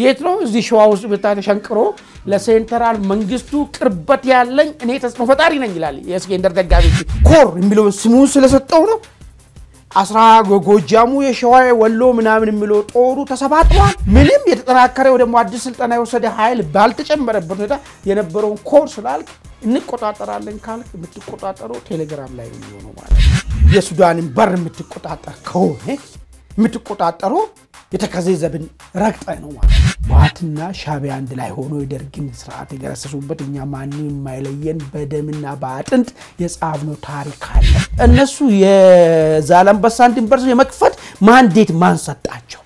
የት ነው እዚህ ሸዋ ውስጥ በታተሸንቅሮ ለሴንትራል መንግስቱ ቅርበት ያለኝ እኔ ተጽዕኖ ፈጣሪ ነኝ ይላል የእስኬንደር ደጋፊ ኮር የሚለው ስሙን ስለሰጠው ነው አስራ ጎጃሙ የሸዋ ወሎ ምናምን የሚለው ጦሩ ተሰባጥሯል ምንም የተጠናከረ ወደ አዲስ ስልጣና የወሰደ ኃይል ባልተጨመረበት ሁኔታ የነበረውን ኮር ስላልክ እንቆጣጠራለን ካልክ የምትቆጣጠረው ቴሌግራም ላይ ነው የሚሆነው ማለት ነው የሱዳንን በር የምትቆጣጠር ከሆነ የምትቆጣጠረው የተከዘዘብን ረግጠህ ነው ማለት ነው ባትና ሻቢያ አንድ ላይ ሆኖ የደርግን ስርዓት የገረሰሱበት እኛ ማንንም የማይለየን በደምና በአጥንት የጻፍነው ታሪክ አለ እነሱ የዛላምበሳን ድንበር የመክፈት ማንዴት ማን ሰጣቸው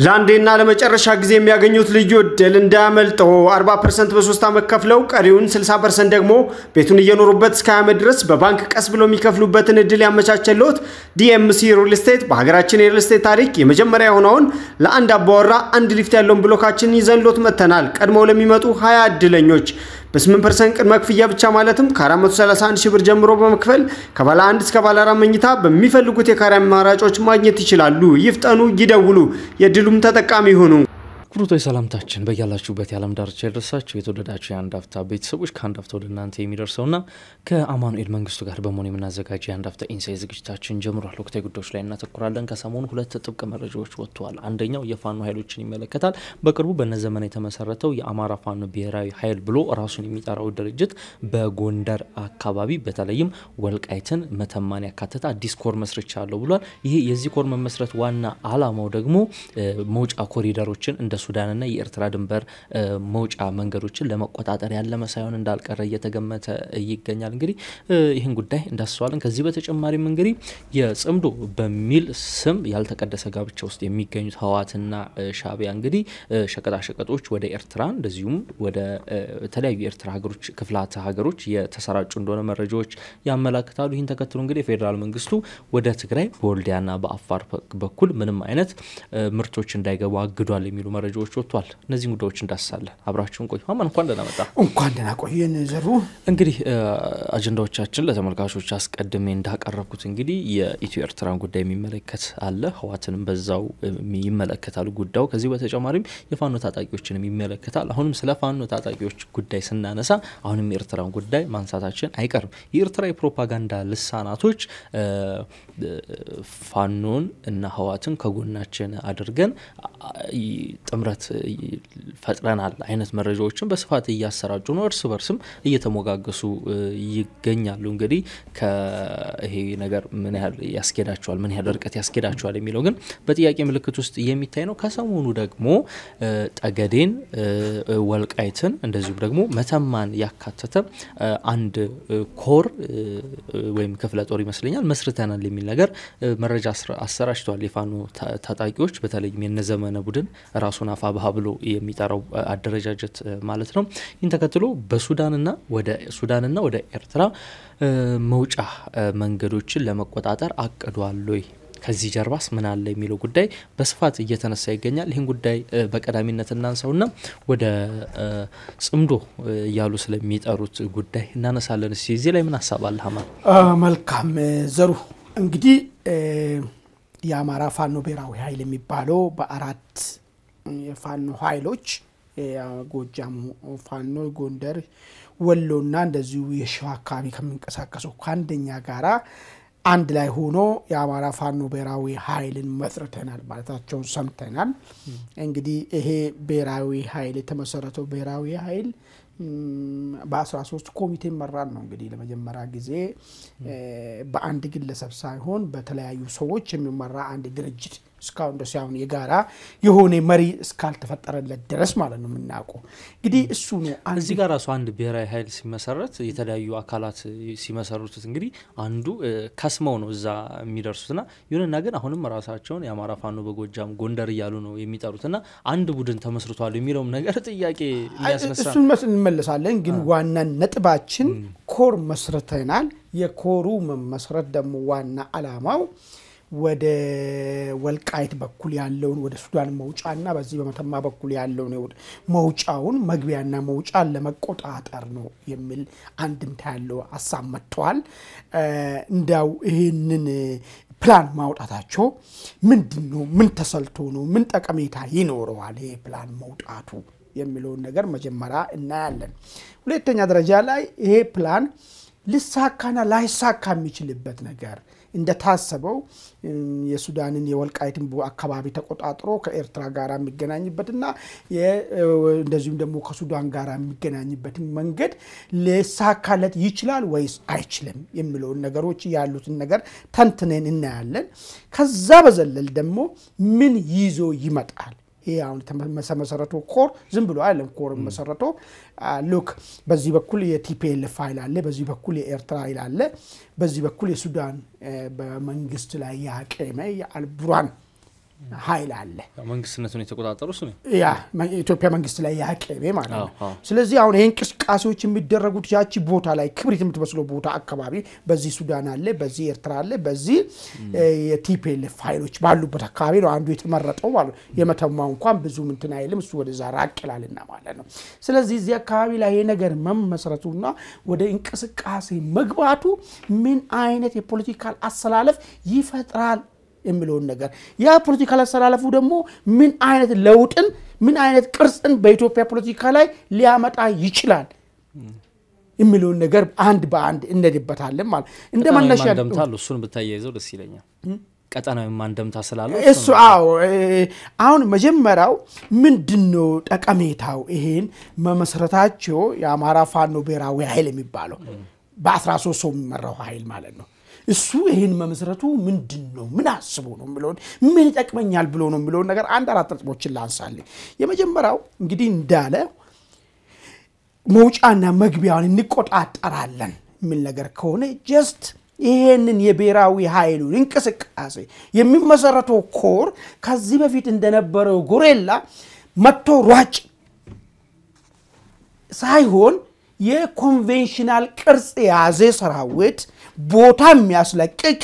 ላንዴና ለመጨረሻ ጊዜ የሚያገኙት ልዩ እድል እንዳያመልጠው 40% በ3 አመት ከፍለው ቀሪውን 60% ደግሞ ቤቱን እየኖሩበት እስከ ዓመት ድረስ በባንክ ቀስ ብሎ የሚከፍሉበትን እድል ያመቻቸሉት ዲኤምሲ ሪል ስቴት በሀገራችን የሪል ስቴት ታሪክ የመጀመሪያ ሆነውን ለአንድ አባወራ አንድ ሊፍት ያለውን ብሎካችን ይዘንሎት መተናል ቀድመው ለሚመጡ 20 እድለኞች በ8% ቅድመ ክፍያ ብቻ ማለትም ከ431 ሺህ ብር ጀምሮ በመክፈል ከባለ 1 እስከ ባለ 4 መኝታ በሚፈልጉት የካሬ አማራጮች ማግኘት ይችላሉ ይፍጠኑ ይደውሉ የድሉም ተጠቃሚ ሆኑ ክቡራን ሰላምታችን በያላችሁበት የዓለም ዳርቻ ይድረሳችሁ የተወደዳችሁ የአንድ አፍታ ቤተሰቦች ከአንድ አፍታ ወደ እናንተ የሚደርሰውና ከአማኑኤል መንግስቱ ጋር በመሆን የምናዘጋጀው የአንድ አፍታ ኢንሳይት ዝግጅታችን ጀምሯል ወቅታዊ ጉዳዮች ላይ እናተኩራለን ከሰሞኑ ሁለት ጥብቅ መረጃዎች ወጥተዋል አንደኛው የፋኖ ኃይሎችን ይመለከታል በቅርቡ በነዘመን የተመሰረተው የአማራ ፋኖ ብሔራዊ ኃይል ብሎ ራሱን የሚጠራው ድርጅት በጎንደር አካባቢ በተለይም ወልቃይትን መተማን ያካተተ አዲስ ኮር መስርቻለሁ ብሏል ይሄ የዚህ ኮር መመስረት ዋና ዓላማው ደግሞ መውጫ ኮሪደሮችን እንደ ሱዳንና የኤርትራ ድንበር መውጫ መንገዶችን ለመቆጣጠር ያለመ ሳይሆን እንዳልቀረ እየተገመተ ይገኛል እንግዲህ ይሄን ጉዳይ እንዳስዋለን ከዚህ በተጨማሪም እንግዲህ የጽምዶ በሚል ስም ያልተቀደሰ ጋብቻ ውስጥ የሚገኙት ህዋትና ሻቢያ እንግዲህ ሸቀጣሸቀጦች ወደ ኤርትራ እንደዚሁም ወደ ተለያዩ ኤርትራ ሀገሮች ክፍላተ ሀገሮች የተሰራጩ እንደሆነ መረጃዎች ያመለክታሉ ይህን ተከትሎ እንግዲህ ፌደራል መንግስቱ ወደ ትግራይ በወልዲያና በአፋር በኩል ምንም አይነት ምርቶች እንዳይገቡ አግዷል የሚሉ መረጃዎች ወጥቷል እነዚህ ጉዳዮች እንዳሳለን አብራችሁን ቆዩ አማን እንኳን ደህና ቆየን ዘሩ እንግዲህ አጀንዳዎቻችን ለተመልካቾች አስቀድሜ እንዳቀረብኩት እንግዲህ የኢትዮ ኤርትራን ጉዳይ የሚመለከት አለ ህዋትንም በዛው ይመለከታል ጉዳዩ ከዚህ በተጨማሪም የፋኖ ታጣቂዎችንም ይመለከታል አሁንም ስለ ፋኖ ታጣቂዎች ጉዳይ ስናነሳ አሁንም የኤርትራን ጉዳይ ማንሳታችን አይቀርም የኤርትራ የፕሮፓጋንዳ ልሳናቶች ፋኖን እና ህዋትን ከጎናችን አድርገን ጥምረት ፈጥረናል አይነት መረጃዎችን በስፋት እያሰራጩ ነው እርስ በርስም እየተሞጋገሱ ይገኛሉ እንግዲህ ከይሄ ነገር ምን ያህል ያስኬዳቸዋል ምን ያህል ርቀት ያስኬዳቸዋል የሚለው ግን በጥያቄ ምልክት ውስጥ የሚታይ ነው ከሰሞኑ ደግሞ ጠገዴን ወልቃይትን እንደዚሁም ደግሞ መተማን ያካተተ አንድ ኮር ወይም ክፍለ ጦር ይመስለኛል መስርተናል የሚል ነገር መረጃ አሰራጭቷል የፋኖ ታጣቂዎች በተለይም የነዘመነ ቡድን ራሱን አፋብሃ ብሎ የሚጠራው አደረጃጀት ማለት ነው ይህን ተከትሎ በሱዳንና ወደ ኤርትራ መውጫ መንገዶችን ለመቆጣጠር አቅዷል ወይ ከዚህ ጀርባስ ምን አለ የሚለው ጉዳይ በስፋት እየተነሳ ይገኛል ይሄን ጉዳይ በቀዳሚነት እናንሳውና ወደ ጽምዶ ያሉ ስለሚጠሩት ጉዳይ እናነሳለን እዚህ ላይ ምን ሐሳብ አለ ሀማን መልካም ዘሩ እንግዲህ የአማራ ፋኖ ብሔራዊ ኃይል የሚባለው በአራት የፋኖ ኃይሎች ጎጃሙ ፋኖ ጎንደር ወሎና እንደዚሁ የሸዋ አካባቢ ከመንቀሳቀሱ ከአንደኛ ጋራ አንድ ላይ ሆኖ የአማራ ፋኖ ብሔራዊ ኃይልን መስርተናል ማለታቸው ሰምተናል እንግዲህ ይሄ ብሔራዊ ኃይል የተመሰረተው ብሔራዊ ኃይል በ13 ኮሚቴ መራን ነው እንግዲህ ለመጀመሪያ ጊዜ በአንድ ግለሰብ ሳይሆን በተለያዩ ሰዎች የሚመራ አንድ ድርጅት እስካሁን ደስ ያውን የጋራ የሆነ መሪ እስካልተፈጠረለት ድረስ ማለት ነው ምናውቀው እንግዲህ እሱ ነው እዚህ ጋር ራሱ አንድ ብሔራዊ ኃይል ሲመሰረት የተለያዩ አካላት ሲመሰሩት እንግዲህ አንዱ ከስመው ነው እዛ የሚደርሱትና ይሁንና ግን አሁንም ራሳቸውን የአማራ ፋኖ በጎጃም ጎንደር ያሉ ነው የሚጠሩትና አንድ ቡድን ተመስርቷል የሚለውም ነገር ጥያቄ ሊያስነሳ እሱን እንመለሳለን ግን ዋና ነጥባችን ኮር መስርተናል የኮሩ መመስረት ደግሞ ዋና ዓላማው ወደ ወልቃይት በኩል ያለውን ወደ ሱዳን መውጫና በዚህ በመተማ በኩል ያለውን መውጫውን መግቢያና መውጫን ለመቆጣጠር ነው የሚል አንድምታ ያለው ሐሳብ መጥቷል እንዳው ይሄንን ፕላን ማውጣታቸው ምንድነው ምን ተሰልቶ ነው ምን ጠቀሜታ ይኖረዋል ይሄ ፕላን መውጣቱ የሚለው ነገር መጀመሪያ እናያለን ሁለተኛ ደረጃ ላይ ይሄ ፕላን ሊሳካና ላይሳካ የሚችልበት ነገር እንደታሰበው የሱዳንን የወልቃይትን አካባቢ ተቆጣጥሮ ከኤርትራ ጋር የሚገናኝበትና እንደዚሁም ደግሞ ከሱዳን ጋር የሚገናኝበት መንገድ ሊሳካለት ይችላል ወይስ አይችልም የሚለው ነገሮች ያሉትን ነገር ተንትነን እናያለን ከዛ በዘለል ደግሞ ምን ይዞ ይመጣል ይሄ አሁን ተመሰረቶ ኮር ዝም ብሎ አይደለም ኮር መሰረቶ ሉክ በዚህ በኩል የቲፒኤልኤፍ ፋይል አለ በዚህ በኩል የኤርትራ ፋይል አለ በዚህ በኩል የሱዳን በመንግስት ላይ ያቀመ የአልቡራን ኃይል አለ መንግስትነቱን የተቆጣጠሩ እሱ ነው ያ ኢትዮጵያ መንግስት ላይ ያቀመ ማለት ነው ስለዚህ አሁን ይሄን ቅስቃሴዎች የሚደረጉት ያቺ ቦታ ላይ ክብሪት የምትመስለው ቦታ አካባቢ በዚህ ሱዳን አለ በዚህ ኤርትራ አለ በዚህ የቲፒኤልኤፍ ፋይሎች ባሉበት አካባቢ ነው አንዱ የተመረጠው ማለት የመተማው እንኳን ብዙ እንትን አይልም እሱ ወደዛ ራቅላልና ማለት ነው ስለዚህ እዚህ አካባቢ ላይ ይሄ ነገር መመስረቱና ወደ እንቅስቃሴ መግባቱ ምን አይነት የፖለቲካል አሰላለፍ ይፈጥራል የሚለው ነገር ያ ፖለቲካል አሰላለፉ ደግሞ ምን አይነት ለውጥን ምን አይነት ቅርጽን በኢትዮጵያ ፖለቲካ ላይ ሊያመጣ ይችላል የሚለው ነገር አንድ በአንድ እንደድበታለን ማለት እንደማነሻ እንደምታሉ እሱን በታያይዘው ደስ ይለኛል ቀጣናው ማንደምታ ስላለው እሱ አሁን መጀመሪያው ምንድነው ጠቀሜታው ይሄን መመስረታቸው የአማራ ፋኖ ብሔራዊ ኃይል የሚባለው በ13 ሰው የሚመራው ኃይል ማለት ነው እሱ ይሄን መመስረቱ ምንድነው ምን አስቦ ነው ብሎን ምን ይጠቅመኛል ብሎ ነው ብሎ ነገር አንድ አራት ነጥቦችን ላንሳልኝ የመጀመሪያው እንግዲህ እንዳለ መውጫና መግቢያውን እንቆጣጠራለን ምን ነገር ከሆነ ጀስት ይሄንን የብሔራዊ ኃይሉን እንቅስቃሴ የሚመሰረተው ኮር ከዚህ በፊት እንደነበረው ጎሬላ መጥቶ ሯጭ ሳይሆን የኮንቬንሽናል ቅርጽ ያዘ ሰራዊት ቦታ የሚያስለቅቅ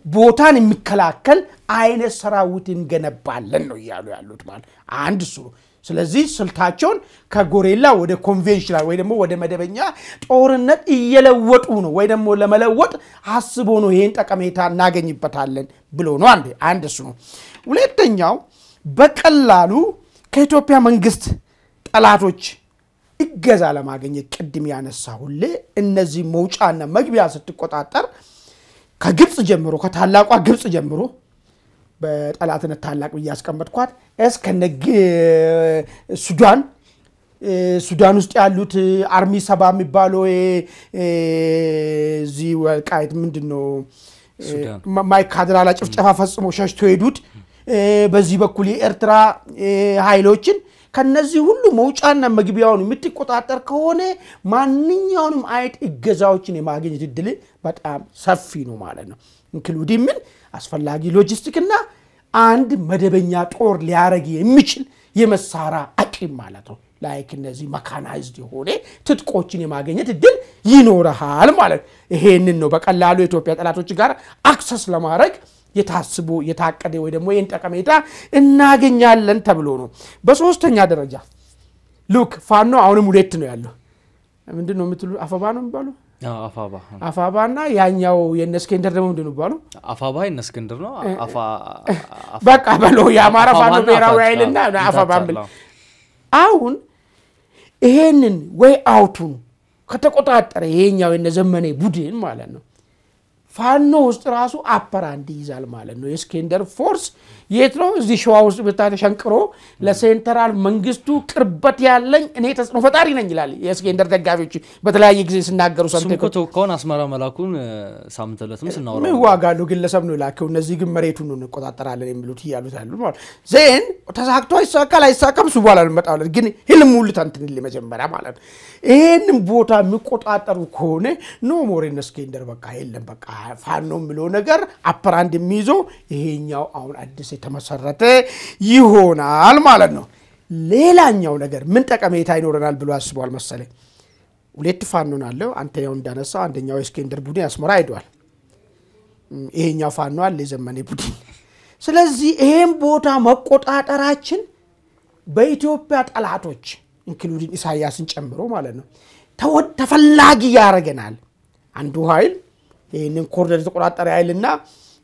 ቦታን የሚከላከል አይነት ሰራዊት እንገነባለን ነው ያሉት ማለት አንድ እሱ ስለዚህ ስልታቸውን ከጎሬላ ወደ ኮንቬንሽናል ወይ ደግሞ ወደ መደበኛ ጦርነት እየለወጡ ነው ወይ ደግሞ ለመለወጥ ሐስቦ ነው ይሄን ጠቀሜታ እናገኝበታለን ብሎ ነው አንድ እሱ ነው ሁለተኛው በቀላሉ ከኢትዮጵያ መንግስት ጠላቶች እገዛ ለማግኘት ቅድም ያነሳሁልህ እነዚህ መውጫና መግቢያ ስትቆጣጠር ከግብጽ ጀምሮ ከታላቋ ግብጽ ጀምሮ በጠላትነት ታላቅ ያስቀመጥኳት እስከነግ ሱዳን ውስጥ ያሉት አርሚ ሰባ የሚባለው እዚ ወልቃይት ምንድነው ማይካድራ ላይ ጭፍጨፋ ፈጽሞ ሸሽቶ ሄዱት በዚህ በኩል የኤርትራ ኃይሎችን ከነዚህ ሁሉ መውጫና መግቢያውን የምትቆጣጠር ከሆነ ማንኛውንም አይት እገዛዎችን የማግኘት እድል በጣም ሰፊ ነው ማለት ነው ኢንክሉዲንግ ምን አስፈላጊ ሎጂስቲክና አንድ መደበኛ ጦር ሊያረግ የሚችል የመሳሪያ አቅም ማለት ነው ላይክ እነዚህ መካናይዝድ የሆነ ትጥቆችን የማግኘት እድል ይኖርሃል ማለት ይሄንን ነው በቀላሉ የኢትዮጵያ ጠላቶች ጋር አክሰስ ለማድረግ የታስቡ የታቀደ ወይ ደግሞ የን ጠቀሜታ እናገኛለን ተብሎ ነው በሶስተኛ ደረጃ ሉክ ፋኖ አሁንም ሁለት ነው ያለው ምንድነው የምትሉ አፋባ ነው የሚባለው አፋባና ያኛው የነስከንደር ደግሞ ምንድነው የሚባለው አፋባ የነስከንደር ነው በቃ በሎ የአማራ ፋኖ ብሔራዊ ኃይልና አፋባም አሁን ይሄንን ወይ አውቱን ከተቆጣጠረ ይሄኛው የነዘመኔ ቡድን ማለት ነው ፋኖ ውስጥ ራሱ አፐራንድ ይዛል ማለት ነው የስኬንደር ፎርስ የት ነው እዚህ ሸዋ ውስጥ በታተሸንቅሮ ለሴንትራል መንግስቱ ቅርበት ያለኝ እኔ ተጽኖ ፈጣሪ ነኝ ይላል የስኬንደር ደጋፊዎች በተለያየ ጊዜ ሲናገሩ ሰምተው ከሆነ አስመራ መላኩን ሳምንተለትም ስናወራ ምን ዋጋሉ ግለሰብ ነው ላከው እነዚህ ግን መሬቱን ነው እንቆጣጠራለን የሚሉት ይያሉት ያሉ ማለት ዜን ተሳክቶ አይሳካል አይሳካም ሱባላ ነው መጣው ግን ህልሙ ልታንትን ለመጀመሪያ ማለት ይሄንን ቦታ የሚቆጣጠሩ ከሆነ ኖ ሞሬን ስኬንደር በቃ የለም በቃ ፋኖ ምሎ ነገር አፐራንድ የሚይዞ ይሄኛው አሁን አዲስ የተመሰረተ ይሆናል ማለት ነው ሌላኛው ነገር ምን ጠቀሜታ ይኖረናል ብሎ አስቧል መሰለኝ ሁለት ፋኖ ናለው አንተ ያው እንዳነሳው አንደኛው የስኬንደር ቡድን አስመራ ሄዷል ይሄኛው ፋኖ አለ የዘመኔ ቡድን ስለዚህ ይሄን ቦታ መቆጣጠራችን በኢትዮጵያ ጠላቶች ኢንክሉዲንግ ኢሳያስን ጨምሮ ማለት ነው ተፈላጊ ያረጋናል አንዱ ኃይል ይሄንን ኮሪደር ተቆጣጣሪ ኃይልና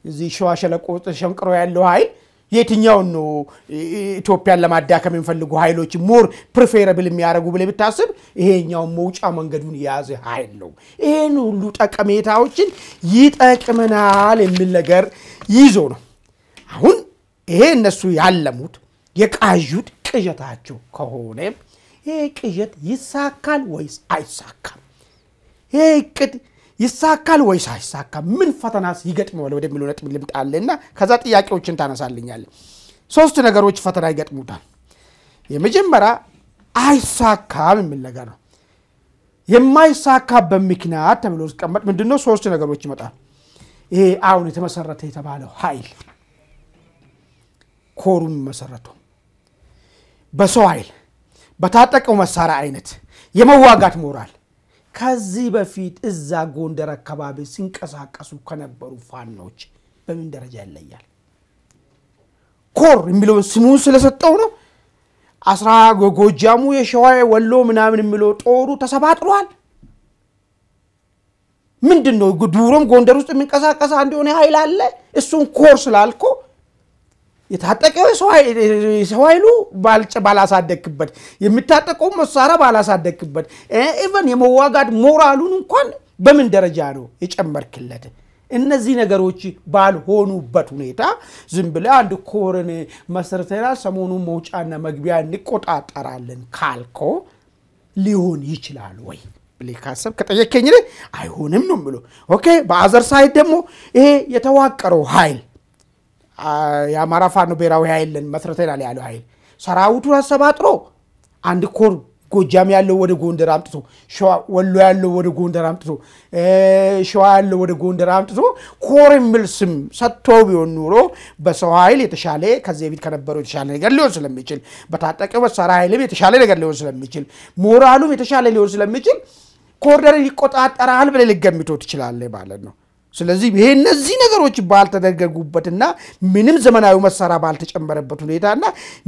እዚህ ሸዋ ሸለቆ ተሸንቅሮ ያለው ኃይል የትኛው ነው ኢትዮጵያን ለማዳከም የሚፈልጉ ኃይሎች ሞር ፕሪፌረብል የሚያረጉ ብለ ብታስብ ይሄኛው መውጫ መንገዱን ያዘ ኃይል ነው ይሄን ሁሉ ጠቀሜታዎችን ይጠቅመናል የሚል ነገር ይዞ ነው አሁን ይሄ እነሱ ያለሙት የቃዡት ቅዠታቸው ከሆነ ይሄ ቅዠት ይሳካል ወይስ አይሳካም ይሄ ቅድ ይሳካል ወይስ አይሳካም ምን ፈተናስ ይገጥመዋል ወደሚለው ነጥብ ልምጣልና ከዛ ጥያቄዎችን ታነሳልኛል ሶስት ነገሮች ፈተና ይገጥሙታል የመጀመሪያ አይሳካም የሚል ነገር ነው የማይሳካበት ምክንያት ተብሎ ስቀመጥ ምንድነው ሶስት ነገሮች ይመጣል ይሄ አሁን የተመሰረተ የተባለው ኃይል ኮሩም መሰረቱ በሰው ኃይል በታጠቀው መሳሪያ አይነት የመዋጋት ሞራል ከዚህ በፊት እዛ ጎንደር አካባቢ ሲንቀሳቀሱ ከነበሩ ፋኖች በምን ደረጃ ይለያል ኮር የሚለው ስሙ ስለሰጠው ነው 10 ጎጃሙ የሸዋ ወሎ ምናምን የሚለው ጦሩ ተሰባጥሯል ምንድነው ዱሮም ጎንደር ውስጥ የሚንቀሳቀስ አንድ ሆነ ኃይል አለ እሱን ኮር ስላልኮ የታጠቀው ሰው ኃይሉ ባላሳደክበት የሚታጠቀው መሳሪያ ባላሳደክበት ኢቭን የመዋጋት ሞራሉን እንኳን በምን ደረጃ ነው የጨመርክለት እነዚህ ነገሮች ባልሆኑበት ሁኔታ ዝም ብለ አንድ ኮርን መሰረተናል ሰሞኑን መውጫና መግቢያ እንቆጣጣራለን ካልኮ ሊሆን ይችላል ወይ ብለካሰብ ከጠየቀኝ አይሆንም ነው ብሎ ኦኬ በአዘር ሳይድ ደግሞ ይሄ የተዋቀረው ኃይል የአማራ ፋኖ ብሔራዊ ኃይልን መስርተናል ያለው ኃይል ሰራዊቱ አሰባጥሮ አንድ ኮር ጎጃም ያለው ወደ ጎንደር አምጥቶ ሸዋ ወሎ ያለው ወደ ጎንደር አምጥቶ ሸዋ ያለው ወደ ጎንደር አምጥቶ ኮር የሚል ስም ሰጥተው ቢሆን ኖሮ በሰው ኃይል የተሻለ ከዚህ በፊት ከነበረው የተሻለ ነገር ሊሆን ስለሚችል በታጠቀ መሳሪያ ኃይልም የተሻለ ነገር ሊሆን ስለሚችል ሞራሉም የተሻለ ሊሆን ስለሚችል ኮሪደር ይቆጣጣራል ብለ ልገምቶት ይችላል ማለት ነው ስለዚህ ይሄ እነዚህ ነገሮች ባልተደረጉበትና ምንም ዘመናዊ መሳሪያ ባልተጨመረበት ሁኔታና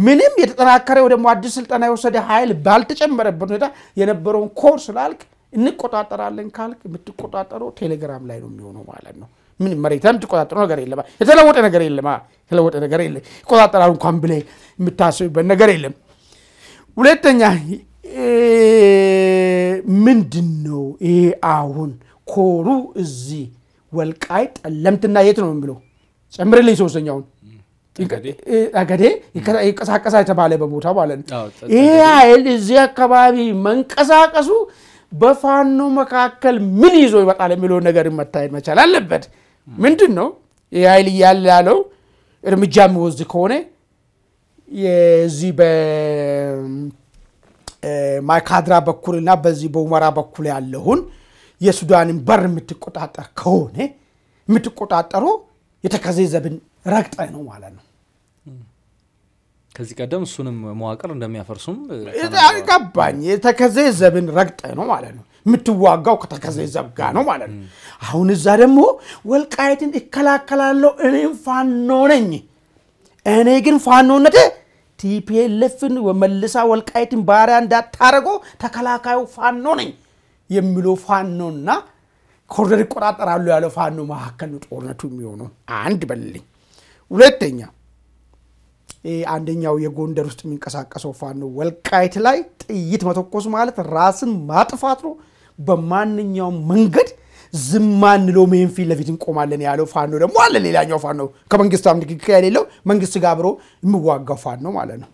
ምንም የተጠናከረ ወደሞ አዲስ ስልጣና የወሰደ ኃይል ባልተጨመረበት ሁኔታ የነበረውን ኮርስ ላልክ እንቆጣጣራለን ካልክ የምትቆጣጣረው ቴሌግራም ላይ ነው የሚሆነው ማለት ነው ምን መሬታም ትቆጣጣረው ነገር የለም የተለወጠ ነገር የለም ቆጣጣራው እንኳን ብለ የምታስብበት ነገር የለም ሁለተኛ ምንድነው ይሄ አሁን ኮሩ እዚህ ወልቃይ ጠለምትና የት ነው የሚለው ጨምርልኝ ሶስተኛውን አገዴ ይቀሳቀሳ የተባለ በቦታ ማለት ነው ይሄ ኃይል እዚህ አካባቢ መንቀሳቀሱ በፋኖ መካከል ምን ይዞ ይመጣል የሚለው ነገር መታየት መቻል አለበት ምንድነው ይሄ ኃይል ያለው እርምጃ የሚወስድ ከሆነ የዚህ በማይካድራ በኩልና በዚህ በኡመራ በኩል ያለውን የሱዳንን በር የምትቆጣጣር ከሆነ የምትቆጣጣሩ የተከዘዘብን ረግጠ ነው ማለት ነው ከዚህ ቀደም እሱንም መዋቅር እንደሚያፈርሱም አቀባኝ የተከዘዘብን ረግጠ ነው ማለት ነው የምትዋጋው ከተከዘዘብ ጋር ነው ማለት ነው አሁን እዛ ደግሞ ወልቃይትን ይከላከላለው እኔም ፋኖ ነኝ እኔ ግን ፋኖነቴ ቲፒኤልኤፍን ወመልሳ ወልቃይትን ባሪያ እንዳታረጎ ተከላካዩ ፋኖ ነኝ የሚለው ፋኖና ኮሪደር ይቆጣጣራሉ ያለው ፋኖ መካከል ጦርነቱ የሚሆነው አንድ በልልኝ ሁለተኛ አንደኛው የጎንደር ውስጥ የሚንቀሳቀሰው ፋኖ ወልቃይት ላይ ጥይት መተኮስ ማለት ራስን ማጥፋት ነው በማንኛውም መንገድ ዝማንለው ሜንፊል ለፊት እንቆማለን ያለው ፋኖ ደግሞ አለ ሌላኛው ፋኖ ከመንግስታም ንክክ ያለው መንግስት ጋር አብሮ የሚዋጋው ፋኖ ማለት ነው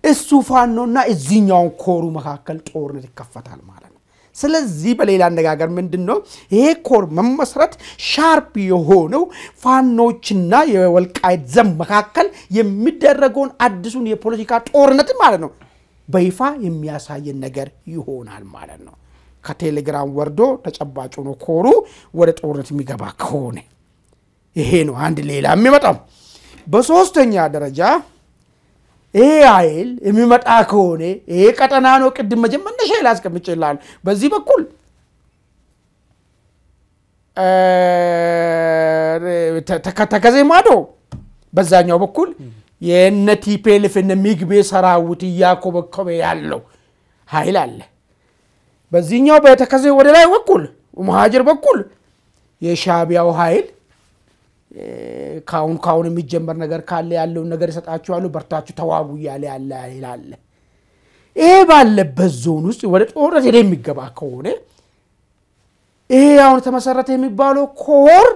እሱ ፋኖና እዚህኛው ኮሩ መካከል ጦርነት ይከፈታል ማለት ነው ስለዚህ በሌላ አነጋገር ምንድነው ይሄ ኮር መመስረት ሻርፕ የሆነው ፋኖችና የወልቃይት ዘም መካከል የሚደረገውን አዲሱን የፖለቲካ ጦርነት ማለት ነው በይፋ የሚያሳየን ነገር ይሆናል ማለት ነው ከቴሌግራም ወርዶ ተጨባጭ ነው ኮሩ ወደ ጦርነት የሚገባ ከሆነ ይሄ ነው አንድ ሌላ የሚመጣው በሶስተኛ ደረጃ ይሄ ኃይል የሚመጣ ከሆነ ይሄ ቀጠና ነው ቅድም መጀመሪያ ሸይላስ ከመጨላል በዚህ በኩል ተከዜ ማዶ በዛኛው በኩል የነቲፔልፍ እነሚግቤ ሰራዊት ያኮበኮበ ያለው ኃይል አለ በዚህኛው በተከዜ ወደ ላይ በኩል ሙሃጅር በኩል የሻቢያው ኃይል ካውን የሚጀመር ነገር ካለ ያለው ነገር ይሰጣቸዋል በርታችሁ ተዋጉ ያለ ይላል ይሄ ባለበት ዞን ውስጥ ወደ ጦርነት የሚገባ ከሆነ ይሄ አሁን ተመሰረተ የሚባለው ኮር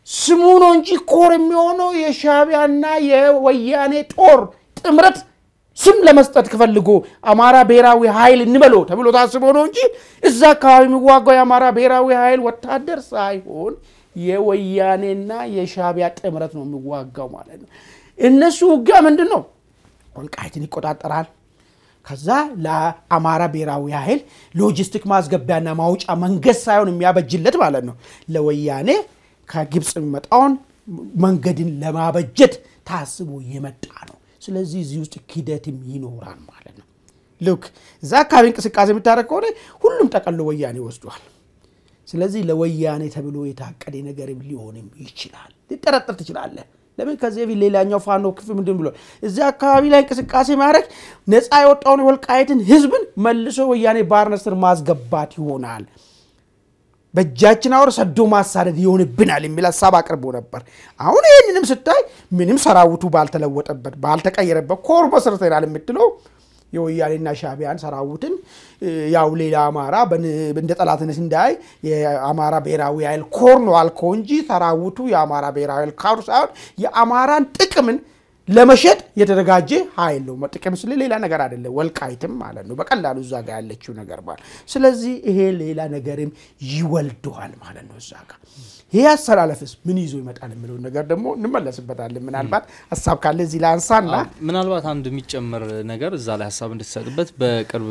ስሙ ነው እንጂ ኮር የሚሆነው የሻቢያና የወያኔ ጦር ጥምረት ስም ለመስጠት ከፈልጎ አማራ ብሔራዊ ኃይል እንበለው ተብሎ ታስቦ ነው እንጂ እዛ አካባቢ የሚዋጋው የአማራ ብሔራዊ ኃይል ወታደር ሳይሆን የወያኔና የሻቢያ ጥምረት ነው የሚዋጋው ማለት ነው እነሱ ውጊያ ምንድነው ወልቃይትን ይቆጣጣራል ከዛ ለአማራ ብሔራዊ ኃይል ሎጂስቲክ ማስገቢያና ማውጫ መንገድ ሳይሆን የሚያበጅለት ማለት ነው ለወያኔ ከግብጽ የሚመጣውን መንገድን ለማበጀት ታስቦ የመጣ ነው ስለዚህ እዚህ ውስጥ ኪደትም ይኖራል ማለት ነው ሉክ እዛ አካባቢ እንቅስቃሴ የሚታረቅ ከሆነ ሁሉም ጠቀሎ ወያኔ ወስዷል ስለዚህ ለወያኔ ተብሎ የታቀደ ነገርም ሊሆንም ይችላል ሊጠረጠር ይችላል ለምን ከዚህ ሌላኛው ፋኖ ክፍል ምንድን ብሎ እዛ አካባቢ ላይ እንቅስቃሴ ማድረግ ነፃ የወጣውን ወልቃይትን ህዝብን መልሶ ወያኔ ባርነት ስር ማስገባት ይሆናል በእጃችን አውር ሰዶ ማሳደድ ይሆንብናል የሚል ሐሳብ አቅርቦ ነበር አሁን ይሄንንም ስታይ ምንም ሰራዊቱ ባልተለወጠበት ባልተቀየረበት ኮር መሰረተናል የምትለው የወያኔና ሻቢያን ሰራዊትን ያው ሌላ አማራ እንደ ጠላትነት እንዳይ የአማራ ብሔራዊ ኃይል ኮር ነው አልከው እንጂ ሰራዊቱ የአማራ ብሔራዊ ኃይል ካሩ ሳይሆን የአማራን ጥቅምን ለመሸጥ የተደጋጀ ኃይል ነው ጥቅም ስለ ሌላ ነገር አይደለም ወልቃይትም ማለት ነው በቀላሉ እዛ ጋር ያለችው ነገር ማለት ስለዚህ ይሄ ሌላ ነገርም ይወልደዋል ማለት ነው እዛ ጋር ይሄ አሰላለፍስ ምን ይዞ ይመጣል የሚለው ነገር ደግሞ እንመለስበታለን ምናልባት ሐሳብ ካለ እዚህ ላንሳና ምናልባት አንድ የሚጨመር ነገር እዛ ላይ ሐሳብ እንድትሰጥበት በቅርብ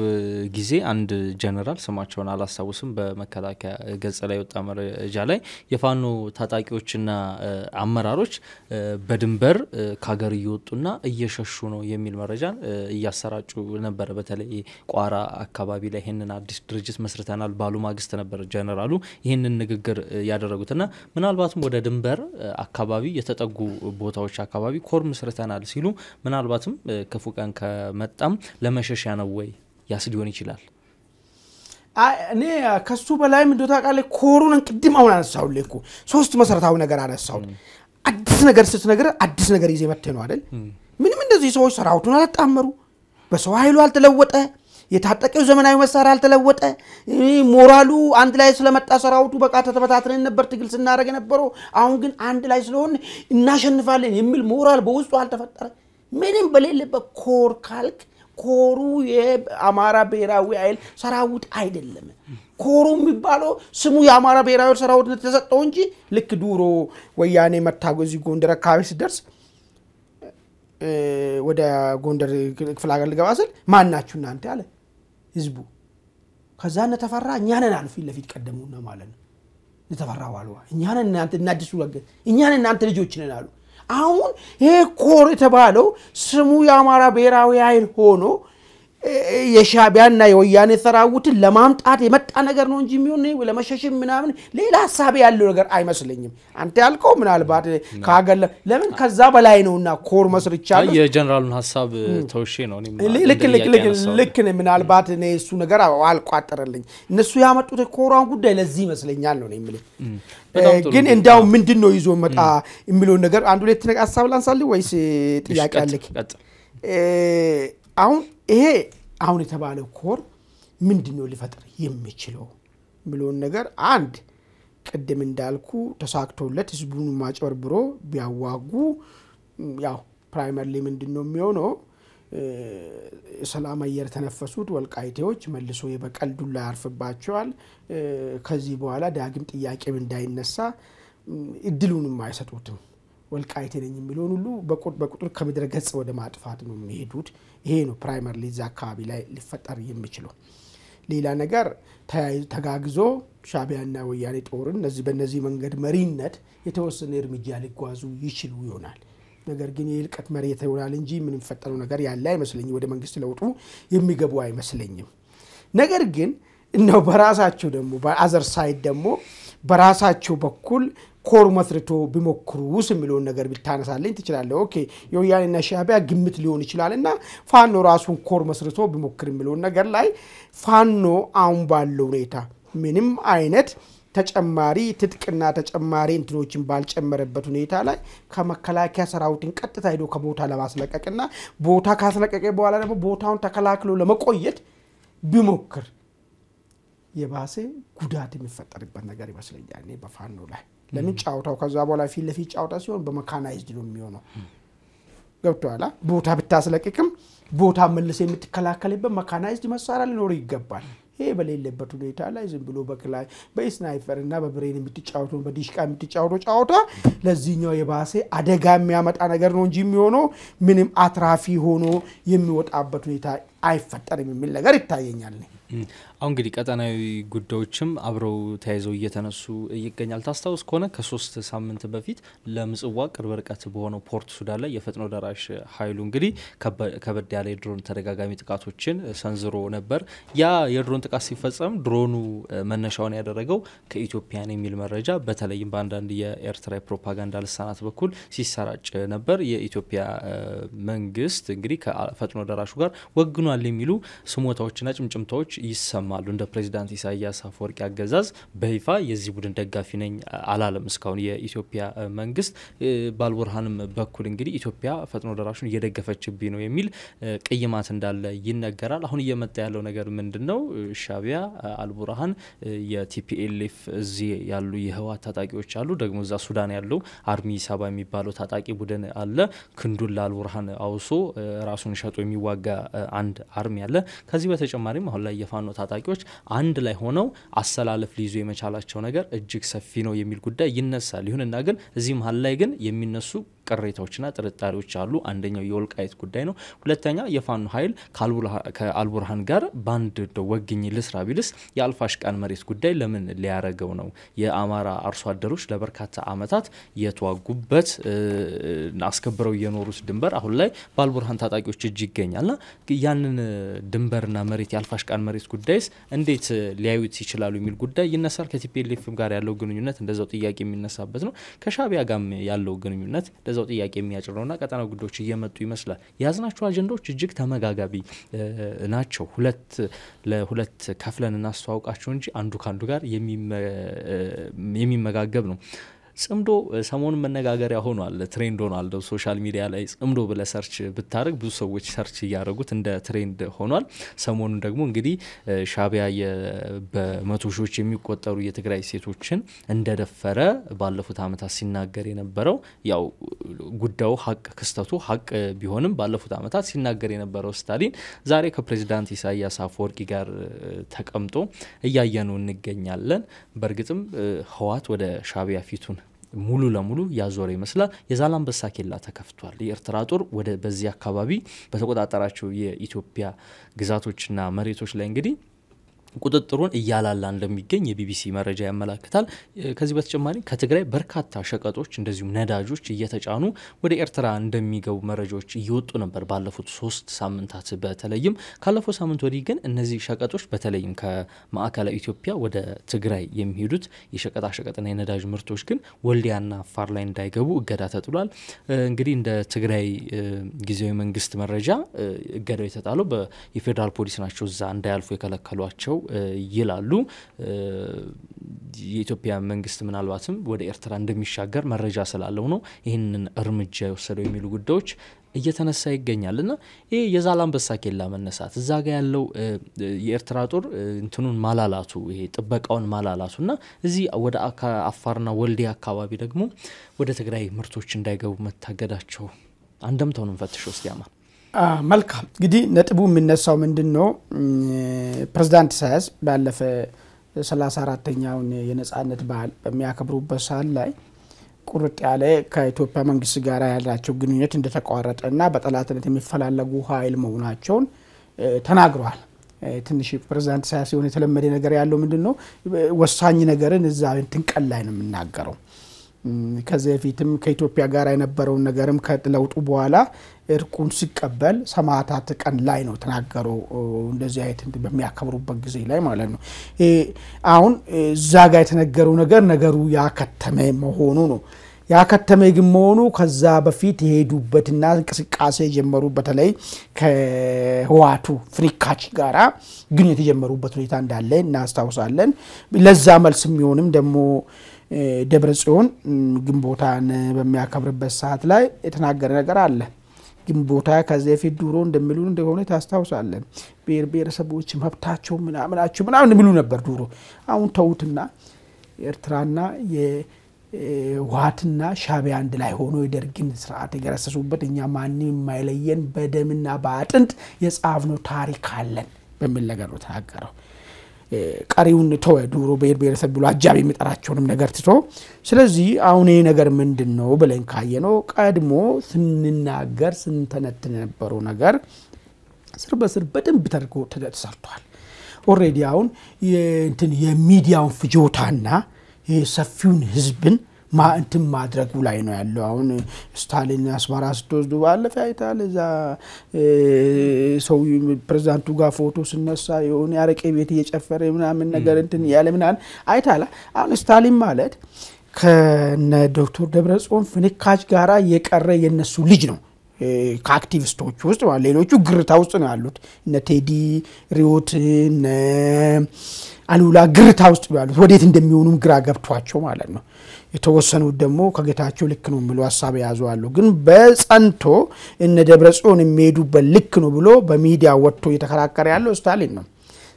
ጊዜ አንድ ጀነራል ስማቸውን አላስታውስም በመከላከያ ገጽ ላይ ወጣ መረጃ ላይ የፋኖ ታጣቂዎችና አመራሮች በድንበር ካገር ይወጡና እየሸሹ ነው የሚል መረጃን እያሰራጩ ነበር በተለይ ቋራ አካባቢ ላይ ይሄንን አዲስ ድርጅት መስርተናል ባሉ ማግስት ነበር ጀነራሉ ይሄንን ንግግር ያደረጉትና ምናልባትም ወደ ድንበር አካባቢ የተጠጉ ቦታዎች አካባቢ ኮር መስርተናል ሲሉ ምናልባትም ከፉቀን ከመጣም ለመሸሻ ነው ወይ ያስሊሆን ይችላል እኔ ከሱ በላይ ምን ዶታቃለ ኮሩን እንቅድም አሁን አነሳውልኩ ሶስት መሰረታዊ ነገር አነሳው አዲስ ነገር ስትነገር አዲስ ነገር ይዘ መጥተህ ነው አይደል ምንም እንደዚህ ሰዎች ሰራውቱን አላጣመሩ በሰው ኃይሉ አልተለወጠ የታጠቀው ዘመናዊ መሳሪያ አልተለወጠ ሞራሉ አንድ ላይ ስለመጣ ሰራውቱ በቃ ተተበታተነን ነበር ትግል ስናረግ ነበር አሁን ግን አንድ ላይ ስለሆነ እናሸንፋለን የሚል ሞራል በውስጡ አልተፈጠረ ምንም በሌለበት ኮር ካልክ ኮሩ የአማራ ብሔራዊ ኃይል ሰራዊት አይደለም ኮሩ የሚባለው ስሙ የአማራ ብሔራዊ ሰራዊት ተሰጠው እንጂ ልክ ዱሮ ወያኔ መታጎዚ ጎንደር አካባቢ ሲደርስ ወደ ጎንደር ክፍለ ሀገር ልገባስል ማናችሁ እናንተ አለ ህዝቡ ከዛነ ተፈራ እኛነን አልፊ ለፊት ቀደሙና ማለት ነው ለተፈራው አሉ እኛነን እናንተ እናድሱ ወገን እኛነን እናንተ ልጆች ነን አሉ አሁን ይሄ ኮር የተባለው ስሙ የአማራ ብሔራዊ ኃይል ሆኖ የሻቢያና የወያኔ ሰራዊትን ለማምጣት የመጣ ነገር ነው እንጂ የሚሆን ነው ለመሸሽም ምናምን ሌላ ሐሳብ ያለው ነገር አይመስልኝም አንተ ያልከው ምናልባት ካገለ ለምን ከዛ በላይ ነውና ኮር መስርቻለሁ የጀነራሉን ሐሳብ ተውሼ ነው ልክ ነው ምናልባት እኔ እሱ ነገር አልቋጠረልኝ እነሱ ያመጡት ኮራን ጉዳይ ለዚህ ይመስለኛል ነው የሚል ግን እንዳው ምንድነው ይዞ መጣ የሚለው ነገር አንድ ሁለት ነገር ሐሳብ ላንሳልኝ ወይስ ጥያቄ አለክ አሁን ይሄ አሁን የተባለው ኮር ምንድነው ሊፈጥር የሚችለው ብሎን ነገር አንድ ቀደም እንዳልኩ ተሳክቶለት ህዝቡን ማጨርብሮ ቢያዋጉ ያው ፕራይመሪሊ ምንድነው የሚሆነው ሰላም አየር ተነፈሱት ወልቃይቴዎች መልሶ የበቀል ዱላ ያርፍባቸዋል ከዚህ በኋላ ዳግም ጥያቄም እንዳይነሳ እድሉንም አይሰጡትም ወልቃይቴ ነኝ የሚሉን ሁሉ በቁጥር ከምድረ ገጽ ወደ ማጥፋት ነው የሚሄዱት ይሄ ነው ፕራይመሪሊ ዛ አካባቢ ላይ ሊፈጠር የሚችለው ሌላ ነገር ተጋግዞ ሻቢያና ወያኔ ጦርን በእነዚህ መንገድ መሪነት የተወሰነ እርምጃ ሊጓዙ ይችሉ ይሆናል ነገር ግን የልቀት መሬት ይሆናል እንጂ ምንም ፈጠረው ነገር ያለ አይመስልኝም ወደ መንግስት ለውጡ የሚገቡ አይመስልኝም ነገር ግን ነው በራሳቸው ደግሞ በአዘር ሳይድ ደግሞ በራሳቸው በኩል ኮር መስርቶ ቢሞክሩስ የሚለውን ነገር ቢታነሳልኝ ትችላለህ ኦኬ የወያኔና ሻዕቢያ ግምት ሊሆን ይችላልና ፋኖ ራሱን ኮር መስርቶ ቢሞክር የሚለውን ነገር ላይ ፋኖ አሁን ባለው ሁኔታ ምንም አይነት ተጨማሪ ትጥቅና ተጨማሪ እንትኖችን ባልጨመረበት ሁኔታ ላይ ከመከላከያ ሰራዊትን ቀጥታ ሄዶ ከቦታ ለማስለቀቅና ቦታ ካስለቀቀ በኋላ ደግሞ ቦታውን ተከላክሎ ለመቆየት ቢሞክር የባሰ ጉዳት የሚፈጠርበት ነገር ይመስለኛል እኔ በፋኖ ላይ ለምን ጫውታው ከዛ በኋላ ፊት ለፊት ጫውታ ሲሆን በመካናይዝድ ነው የሚሆነው ገብቷላ ቦታ ብታስለቅቅም ቦታ መልሰ የምትከላከልበት መካናይዝድ መሳሪያ ሊኖር ይገባል ይሄ በሌለበት ሁኔታ ላይ ዝም ብሎ በክላይ በስናይፐር እና በብሬን የምትጫወቱ በዲሽቃ የምትጫወቱ ጫውታ ለዚህኛው የባሰ አደጋ የሚያመጣ ነገር ነው እንጂ የሚሆነው ምንም አትራፊ ሆኖ የሚወጣበት ሁኔታ አይፈጠርም የሚል ነገር ይታየኛል አሁን እንግዲህ ቀጣናዊ ጉዳዮችም አብረው ተያይዘው እየተነሱ ይገኛል ታስታውስ ከሆነ ከ3 ሳምንት በፊት ለምጽዋ ቅርብ ርቀት በሆነው ፖርት ሱዳን ላይ የፈጥኖ ደራሽ ኃይሉ እንግዲህ ከበድ ያለ የድሮን ተደጋጋሚ ጥቃቶችን ሰንዝሮ ነበር ያ የድሮን ጥቃት ሲፈጸም ድሮኑ መነሻውን ያደረገው ከኢትዮጵያ ነው የሚል መረጃ በተለይም በአንዳንድ የኤርትራ ፕሮፓጋንዳ ልሳናት በኩል ሲሰራጭ ነበር የኢትዮጵያ መንግስት እንግዲህ ከፈጥኖ ደራሹ ጋር ወግኗል የሚሉ ስሞታዎችና ጭምጭምታዎች ይሰማሉ እንደ ፕሬዝዳንት ኢሳያስ አፈወርቂ አገዛዝ በይፋ የዚህ ቡድን ደጋፊ ነኝ አላለም እስካሁን የኢትዮጵያ መንግስት ባልቡርሃንም በኩል እንግዲህ ኢትዮጵያ ፈጥኖ ደራሹን እየደገፈችብኝ ነው የሚል ቅይማት እንዳለ ይነገራል አሁን እየመጣ ያለው ነገር ምንድነው ሻዕቢያ አልቡርሃን የቲፒኤልኤፍ እዚህ ያሉ የህወሓት ታጣቂዎች አሉ ደግሞ እዛ ሱዳን ያለው አርሚ ሰባ የሚባለው ታጣቂ ቡድን አለ ክንዱን ለአልቡርሃን አውሶ ራሱን ሸጦ የሚዋጋ አንድ አርሚ አለ ከዚህ በተጨማሪም አሁን ላይ የፋኖ ታጣቂዎች አንድ ላይ ሆነው አሰላለፍ ሊይዙ የመቻላቸው ነገር እጅግ ሰፊ ነው የሚል ጉዳይ ይነሳል ይሁንና ግን እዚህ መሃል ላይ ግን የሚነሱ ቅሬታዎችና ጥርጣሬዎች አሉ አንደኛው የወልቃይት ጉዳይ ነው ሁለተኛ የፋኖ ኃይል ከአልቡርሃን ጋር ባንድ ወግኝ ልስራ ቢልስ የአልፋሽቃን መሬት ጉዳይ ለምን ሊያረገው ነው የአማራ አርሶ አደሮች ለበርካታ አመታት የተዋጉበት አስከብረው የኖሩት ድንበር አሁን ላይ ባልቡርሃን ታጣቂዎች እጅ ይገኛልና ያንን ድንበርና መሬት የአልፋሽቃን መሬት ጉዳይስ እንዴት ሊያዩት ይችላሉ የሚል ጉዳይ ይነሳል ከቲፒኤልኤፍም ጋር ያለው ግንኙነት እንደዛው ጥያቄ የሚነሳበት ነው ከሻዕቢያ ጋር ያለው ግንኙነት እንደዛው ጥያቄ የሚያጭረውና ቀጣናው ጉዳዮች እየመጡ ይመስላል ያዝናቸው አጀንዳዎች እጅግ ተመጋጋቢ ናቸው ለሁለት ከፍለን እናስተዋውቃቸው እንጂ አንዱ ካንዱ ጋር የሚመጋገብ ነው ጽምዶ ሰሞኑን መነጋገሪያ ሆኗል ትሬንድ ሆኗል ሶሻል ሚዲያ ላይ ጽምዶ ብለ ሰርች ብታረግ ብዙ ሰዎች ሰርች ያያረጉት እንደ ትሬንድ ሆኗል ሰሞኑን ደግሞ እንግዲህ ሻዕቢያ በመቶ ሺዎች የሚቆጠሩ የትግራይ ሴቶችን እንደደፈረ ባለፉት አመታት ሲናገር የነበረው ያው ጉዳዩ ሀቅ ክስተቱ ሀቅ ቢሆንም ባለፉት አመታት ሲናገር የነበረው ስታሊን ዛሬ ከፕሬዝዳንት ኢሳያስ አፈወርቂ ጋር ተቀምጦ እያየነው እንገኛለን በርግጥም ህወሓት ወደ ሻዕቢያ ፊቱን ሙሉ ለሙሉ ያዞረ ይመስላል የዛላምበሳ ኬላ ተከፍቷል የኤርትራ ጦር ወደ በዚህ አካባቢ በተቆጣጣራቸው የኢትዮጵያ ግዛቶችና መሬቶች ላይ እንግዲህ ቁጥጥሩን እያላላ እንደሚገኝ የቢቢሲ መረጃ ያመለክታል ከዚህ በተጨማሪ ከትግራይ በርካታ ሸቀጦች እንደዚሁም ነዳጆች እየተጫኑ ወደ ኤርትራ እንደሚገቡ መረጃዎች እየወጡ ነበር ባለፉት 3 ሳምንታት በተለይም ካለፈው ሳምንት ወዲህ ግን እነዚህ ሸቀጦች በተለይም ከማዕከላዊ ኢትዮጵያ ወደ ትግራይ የሚሄዱት የሸቀጣ ሸቀጥና የነዳጅ ምርቶች ግን ወልዲያና አፋር ላይ እንዳይገቡ እገዳ ተጥሏል እንግዲህ እንደ ትግራይ ጊዜያዊ መንግስት መረጃ እገዳው የተጣለው በፌደራል ፖሊስ ናቸው እዛ እንዳያልፉ የከለከሏቸው ይላሉ የኢትዮጵያ መንግስት ምናልባትም ወደ ኤርትራ እንደሚሻገር መረጃ ስላለው ነው ይሄንን እርምጃ የወሰደው የሚሉ ጉዳዮች እየተነሳ ይገኛልና ይሄ የዛላምበሳ ኬላ መነሳት እዛ ጋር ያለው የኤርትራ ጦር እንትኑን ማላላቱ ይሄ ጥበቃውን ማላላቱና እዚህ ወደ አፋርና ወልዲያ አካባቢ ደግሞ ወደ ትግራይ ምርቶች እንዳይገቡ መታገዳቸው አንደምታውን እንፈትሽው እስቲያማ መልካም እንግዲህ ነጥቡ የሚነሳው ምንድነው ፕሬዝዳንት ኢሳያስ ባለፈ 34ኛውን የነጻነት በዓል በሚያከብሩበት ሰዓት ላይ ቁርጥ ያለ ከኢትዮጵያ መንግስት ጋር ያላቸው ግንኙነት እንደተቋረጠና በጠላትነት የሚፈላለጉ ኃይል መሆናቸውን ተናግረዋል ትንሽ ፕሬዝዳንት ኢሳያስ የሆነ የተለመደ ነገር ያለው ምንድነው ወሳኝ ነገርን እዛ እንትን ቀላይ ነው የምናገረው ከዚህ በፊትም ከኢትዮጵያ ጋር የነበረው ነገርም ከለውጡ በኋላ እርቁን ሲቀበል ሰማዕታት ቀን ላይ ነው ተናገረው እንደዚህ አይነት በሚያከብሩበት ጊዜ ላይ ማለት ነው አሁን እዛ ጋር የተነገረው ነገሩ ያከተመ መሆኑ ነው ያከተመ ግን መሆኑ ከዛ በፊት የሄዱበትና እንቅስቃሴ የጀመሩበት ላይ ከህዋቱ ፍሪካች ጋራ ግን የተጀመሩበት ሁኔታ እንዳለ እናስታውሳለን ለዛ መልስ የሚሆንም ደግሞ ደብረጽዮን ግንቦታን በሚያከብርበት ሰዓት ላይ የተናገረ ነገር አለ ግንቦታ ከዚህ በፊት ድሮ እንደሚሉ እንደሆነ ታስታውሳለን ብሔረሰቦች መብታቸው ምናምናቸው ምናምን እንደሚሉ ነበር ድሮ አሁን ተውትና ኤርትራና የህወሓትና ሻዕቢያ አንድ ላይ ሆኖ የደርግን ስርዓት የገረሰሱበት እኛ ማንንም የማይለየን በደምና በአጥንት የጻፍነው ታሪክ አለን በሚል ነገር ነው ተናገረው ቀሪውን ተወ ድሮ ብሔረሰብ ብሎ አጃቢ የሚጠራቸውንም ነገር ትቶ ስለዚህ አሁን ይሄ ነገር ምንድነው ብለን ካየነው ቀድሞ ስንናገር ስንተነተን የነበረው ነገር ስር በስር በደንብ ተደርጎ ተሰርቷል ኦሬዲ አሁን የሚዲያውን ፍጆታና የሰፊውን ህዝብን እንትን ማድረጉ ላይ ነው ያለው አሁን ስታሊን አስመራ ስትወስዱ ባለፈ አይታል እዛ ሰው ፕሬዝዳንቱ ጋር ፎቶ ሲነሳ የሆነ ያረቄ ቤት እየጨፈረ ምናምን ነገር እንትን ያለ ምናምን አይታላ አሁን ስታሊን ማለት ከነ ዶክተር ደብረጽዮን ፍንካች ጋራ የቀረ የነሱ ልጅ ነው ከአክቲቪስቶች ውስጥ ሌሎቹ ግርታ ውስጥ ነው ያሉት እነ ቴዲ ሪዮት እነ አሉላ ግርታ ውስጥ ያሉት ወዴት እንደሚሆኑም ግራ ገብቷቸው ማለት ነው የተወሰኑት ደግሞ ከጌታቸው ልክ ነው ብሎ ሐሳብ ያዙአሉ ግን በጸንቶ እነ ደብረጽዮን የሚሄዱበት ልክ ነው ብሎ በሚዲያ ወጥቶ የተከራከረ ያለው ስታሊን ነው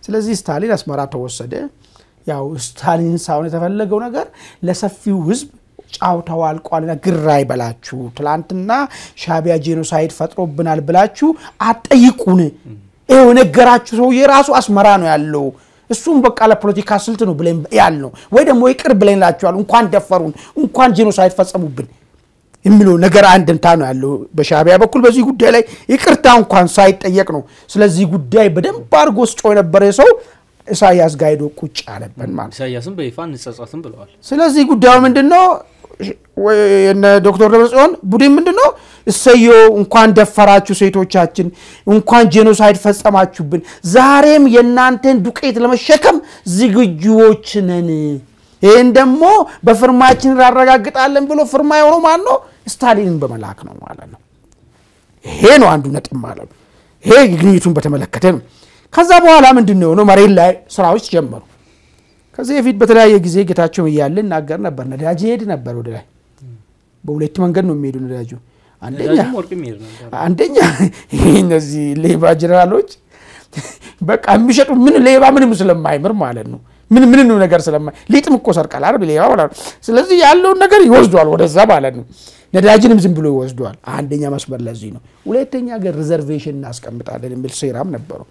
ስለዚህ ስታሊን አስመራ ተወሰደ ያው ስታሊን ሳይሆን የተፈለገው ነገር ለሰፊው ህዝብ ጫውታው አልቋልና ግራ ይበላችሁ ትላንትና ሻዕቢያ ጄኖሳይድ ፈጥሮብናል ብላችሁ አጠይቁን ይሄው ነገራችሁ ሰው የራሱ አስመራ ነው ያለው እሱም በቃ ለፖለቲካ ስልት ነው ብለን ያልነው ወይ ደግሞ ይቅር ብለንላችኋል እንኳን ደፈሩን እንኳን ጄኖሳይድ ፈጸሙብን የሚለው ነገር አንድምታ ነው ያለው በሻዕቢያ በኩል በዚህ ጉዳይ ላይ ይቅርታ እንኳን ሳይጠየቅ ነው ስለዚህ ጉዳይ በደንብ አርጎ ስጮ የነበረ ሰው ኢሳያስ ጋይዶ ቁጭ አለበት ማለት ኢሳያስም በይፋ እንጸጸትም ብለዋል ስለዚህ ጉዳዩ ምንድነው የነ ዶክተር ደብረጽዮን ቡድን ምንድነው እሰዮ እንኳን ደፈራችሁ ሴቶቻችን እንኳን ጄኖሳይድ ፈጸማችሁብን ዛሬም የናንተን ዱቄት ለመሸከም ዝግጁዎች ነን ይሄን ደግሞ በፍርማችን ያረጋግጣለን ብሎ ፍርማ የሆነው ማን ነው ስታሊንን በመላክ ነው ማለት ነው ይሄ ነው አንዱ ነጥብ ማለት ነው ይሄ ግንኙነቱን በተመለከተ ነው ከዛ በኋላ ምንድነው ነው መሬት ላይ ስራዎች ጀመሩ ከዚህ በፊት በተለያየ ጊዜ ጌታቸው ይያል እናገር ነበር ነዳጅ ሄድ ነበር ወደ ላይ በሁለት መንገድ ነው የሚሄዱ ነዳጁ አንደኛ እነዚህ ሌባ ጀነራሎች በቃ የሚሸጡ ምን ሌባ ምንም ስለማይምር ማለት ነው ምን ነው ነገር ስለማይ ሊጥም እኮ ሰርቃል አይደል ሌባ ማለት ስለዚህ ያለው ነገር ይወስዷል ወደዛ ማለት ነው ነዳጅንም ዝም ብሎ ይወስዷል አንደኛ መስመር ለዚህ ነው ሁለተኛ ግን ሪዘርቬሽን እናስቀምጣለን የሚል ሴራም ነበረው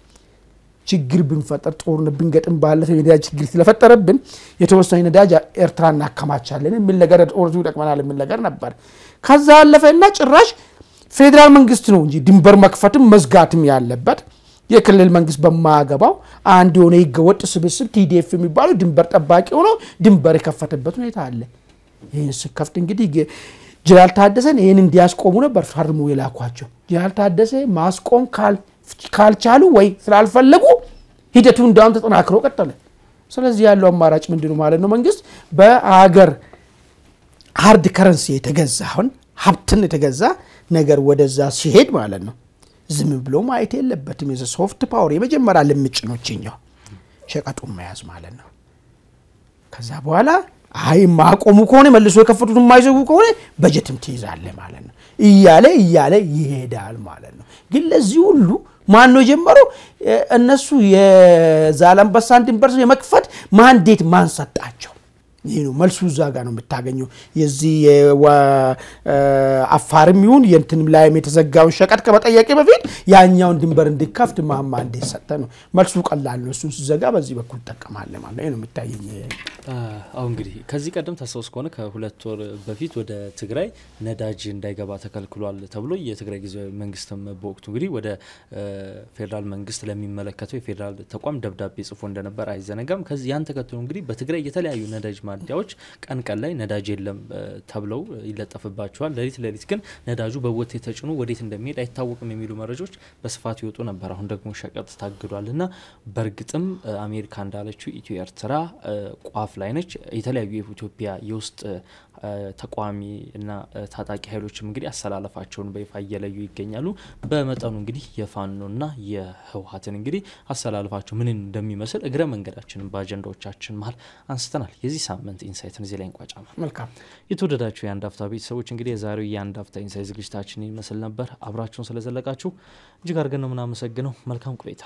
ችግር ብንፈጠር ጦርነት ብንገጥም ባለፈ የነዳጅ ችግር ስለፈጠረብን የተወሰነ ነዳጅ ኤርትራና አከማቻለን የሚል ነገር ጦርነቱ ይጠቅመናል የሚል ነገር ነበር ከዛ አለፈና ጭራሽ ፌደራል መንግስት ነው እንጂ ድንበር መክፈትም መዝጋትም ያለበት የክልል መንግስት በማያገባው አንድ የሆነ ይገወጥ ስብስብ ቲዲኤፍ የሚባለው ድንበር ጠባቂ ሆኖ ድንበር የከፈተበት ሁኔታ አለ ይሄን ስከፍት እንግዲህ ጀነራል ታደሰን ይሄን እንዲያስቆሙ ነበር ፈርሞ የላኳቸው ጀነራል ታደሰ ማስቆም ካልቻሉ ወይ ስላልፈለጉ ሂደቱ እንዳውም ተጠናክሮ ቀጠለ ስለዚህ ያለው አማራጭ ምንድነው ማለት ነው መንግስት በአገር ሃርድ ከረንሲ የተገዛውን ሀብትን የተገዛ ነገር ወደዛ ሲሄድ ማለት ነው ዝም ብሎ ማየት የለበትም የሶፍት ፓወር የመጀመሪያ ልምጭኖችኛው ሸቀጡን መያዝ ማለት ነው ከዛ በኋላ አይ ማቆሙ ከሆነ መልሶ የከፈቱት የማይዘጉ ከሆነ በጀትም ትይዛለ ማለት ነው እያለ ይሄዳል ማለት ነው ግን ለዚህ ሁሉ ማን ነው ጀመረው እነሱ የዛላምበሳን ድንበር የመክፈት ማንዴት ማን ሰጣቸው ይሄ ነው መልሱ ዛጋ ነው የምታገኘው የዚህ አፋርም ይሁን የንትንም ላይ የተዘጋው ሸቀጥ ከመጠየቅ በፊት ያኛውን ድንበር እንዲከፍት ማማ እንዲሰጠ ነው መልሱ ቀላል ነው እሱን ሲዘጋ በዚህ በኩል ተጠቀማለ ማለት ነው የምታየኝ አሁን እንግዲህ ከዚህ ቀደም ታስታውስ ከሆነ ከሁለት ወር በፊት ወደ ትግራይ ነዳጅ እንዳይገባ ተከልክሏል ተብሎ የትግራይ ጊዜያዊ መንግስትም በወቅቱ እንግዲህ ወደ ፌደራል መንግስት ለሚመለከተው የፌደራል ተቋም ደብዳቤ ጽፎ እንደነበር አይዘነጋም ከዚህ ያን ተከትሎ እንግዲህ በትግራይ የተለያዩ ነዳጅ ማደያዎች ቀን ላይ ነዳጅ የለም ተብለው ይለጠፍባቸዋል ሌሊት ግን ነዳጁ በቦቴ ተጭኖ ወዴት እንደሚሄድ አይታወቅም የሚሉ መረጃዎች በስፋት ይወጡ ነበር አሁን ደግሞ ሸቀጥ ታግዷልና በርግጥም አሜሪካ እንዳለችው ኢትዮ ኤርትራ ቋፍ ላይ ነች የተለያዩ የኢትዮጵያ የውስጥ ተቋሚ እና ታጣቂ ኃይሎችም እንግዲህ አሰላለፋቸውን በይፋ እየለዩ ይገኛሉ በመጠኑ እንግዲህ የፋኖና የህወሓትን እንግዲህ አሰላለፋቸው ምን እንደሚመስል እግረ መንገዳችንን በአጀንዳዎቻችን መሃል አንስተናል የዚህ ሳምንት ኢንሳይትን እዚህ ላይ እንቋጫለን መልካም የተወደዳችሁ የአንድ አፍታ ቤተሰቦች እንግዲህ የዛሬው የአንድ አፍታ ኢንሳይት ዝግጅታችን ይመስል ነበር አብራችሁን ስለዘለቃችሁ እጅግ አድርገን ነው ምናመሰግነው መልካም ቆይታ